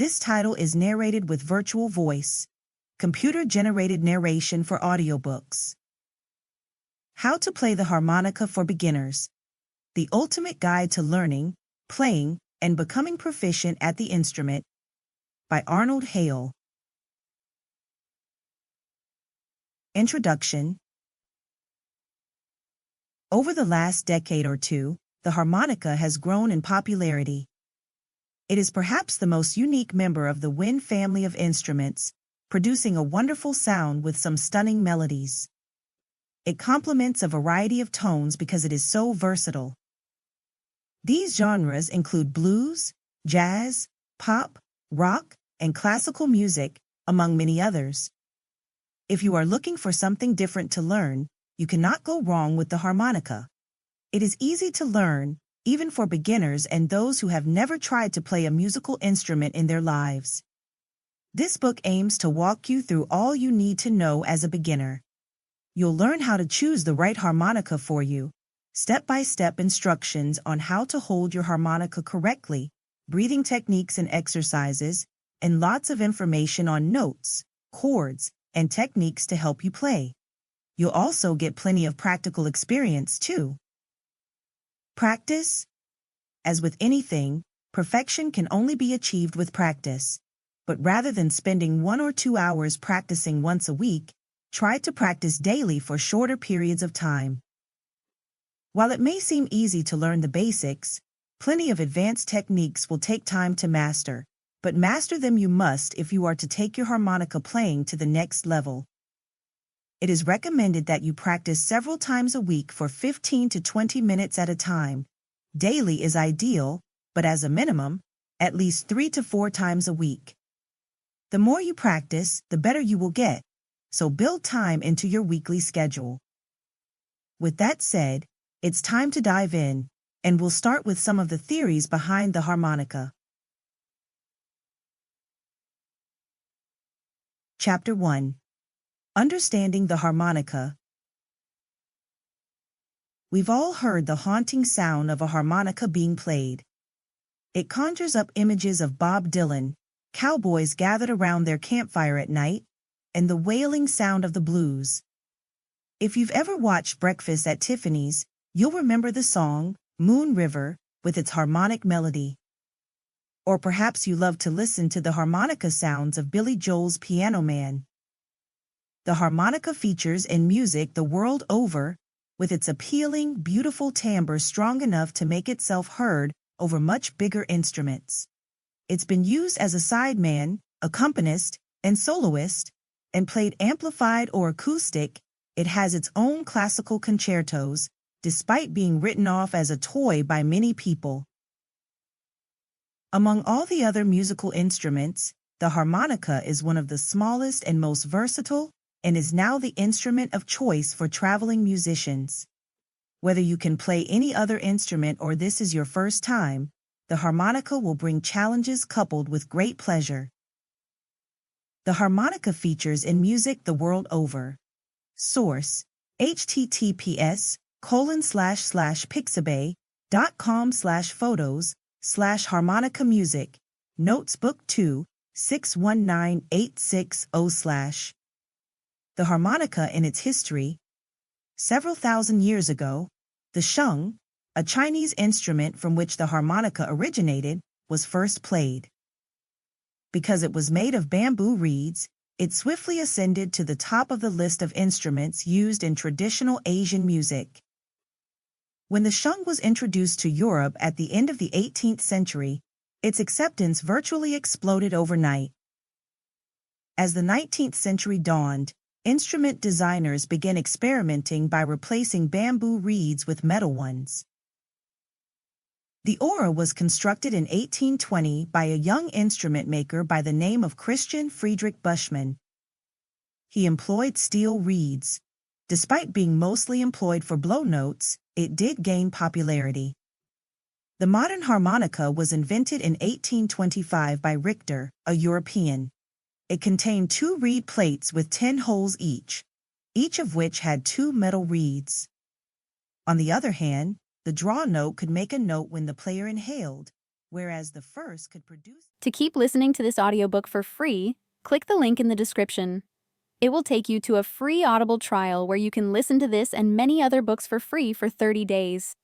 This title is narrated with virtual voice, computer-generated narration for audiobooks. How to Play the Harmonica for Beginners. The Ultimate Guide to Learning, Playing, and Becoming Proficient at the Instrument, by Arnold Hale. Introduction. Over the last decade or two, the harmonica has grown in popularity. It is perhaps the most unique member of the wind family of instruments, producing a wonderful sound with some stunning melodies. It complements a variety of tones because it is so versatile. These genres include blues, jazz, pop, rock, and classical music, among many others. If you are looking for something different to learn, you cannot go wrong with the harmonica. It is easy to learn, even for beginners and those who have never tried to play a musical instrument in their lives. This book aims to walk you through all you need to know as a beginner. You'll learn how to choose the right harmonica for you, step-by-step instructions on how to hold your harmonica correctly, breathing techniques and exercises, and lots of information on notes, chords, and techniques to help you play. You'll also get plenty of practical experience too. Practice. As with anything, perfection can only be achieved with practice. But rather than spending 1 or 2 hours practicing once a week, try to practice daily for shorter periods of time. While it may seem easy to learn the basics, plenty of advanced techniques will take time to master, but master them you must if you are to take your harmonica playing to the next level. It is recommended that you practice several times a week for 15 to 20 minutes at a time. Daily is ideal, but as a minimum, at least 3 to 4 times a week. The more you practice, the better you will get, so build time into your weekly schedule. With that said, it's time to dive in, and we'll start with some of the theories behind the harmonica. Chapter 1. Understanding the harmonica. We've all heard the haunting sound of a harmonica being played. It conjures up images of Bob Dylan, cowboys gathered around their campfire at night, and the wailing sound of the blues. If you've ever watched Breakfast at Tiffany's, you'll remember the song, Moon River, with its harmonic melody. Or perhaps you love to listen to the harmonica sounds of Billy Joel's Piano Man. The harmonica features in music the world over, with its appealing, beautiful timbre strong enough to make itself heard over much bigger instruments. It's been used as a sideman, accompanist, and soloist, and played amplified or acoustic. It has its own classical concertos, despite being written off as a toy by many people. Among all the other musical instruments, the harmonica is one of the smallest and most versatile, and is now the instrument of choice for traveling musicians. Whether you can play any other instrument or this is your first time, the harmonica will bring challenges coupled with great pleasure. The harmonica features in music the world over. Source: https://pixabay.com/photos/harmonica music. Notes Book 2, 619860/. The harmonica in its history. Several thousand years ago, the sheng, a Chinese instrument from which the harmonica originated, was first played. Because it was made of bamboo reeds, it swiftly ascended to the top of the list of instruments used in traditional Asian music. When the sheng was introduced to Europe at the end of the 18th century, its acceptance virtually exploded overnight. As the 19th century dawned, instrument designers began experimenting by replacing bamboo reeds with metal ones. The aura was constructed in 1820 by a young instrument maker by the name of Christian Friedrich Buschmann. He employed steel reeds. Despite being mostly employed for blow notes, it did gain popularity. The modern harmonica was invented in 1825 by Richter, a European. It contained 2 reed plates with 10 holes each of which had 2 metal reeds. On the other hand, the draw note could make a note when the player inhaled, whereas the first could produce. To keep listening to this audiobook for free, click the link in the description. It will take you to a free Audible trial where you can listen to this and many other books for free for 30 days.